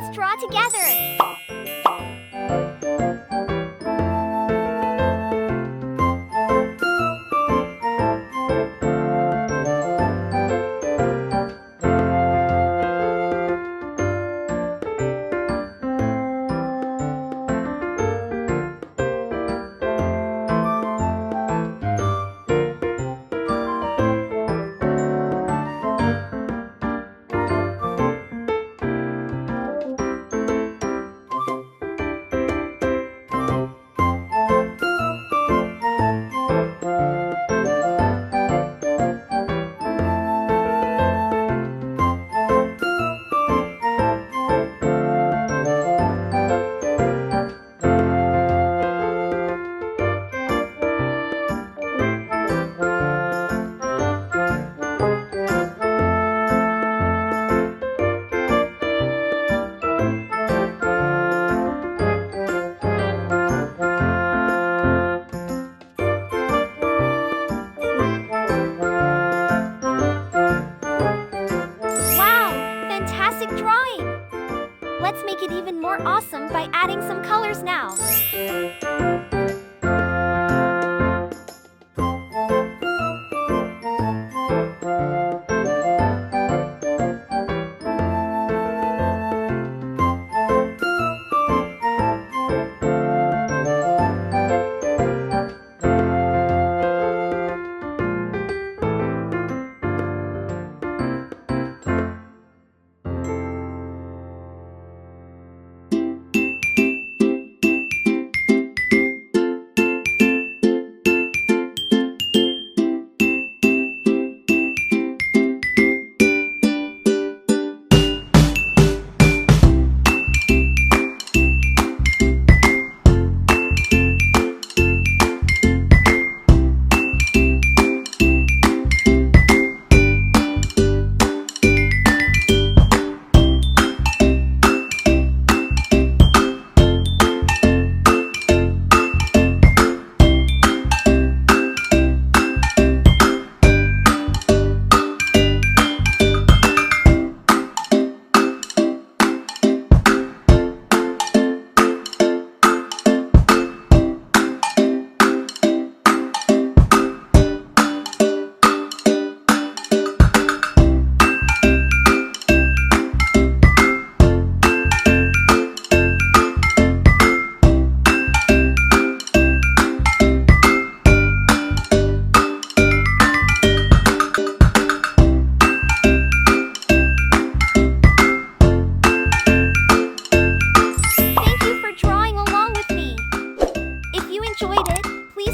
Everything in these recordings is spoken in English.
Let's draw together. Fantastic drawing! Let's make it even more awesome by adding some colors now.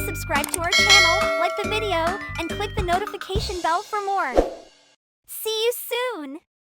Subscribe to our channel, like the video, and click the notification bell for more. See you soon!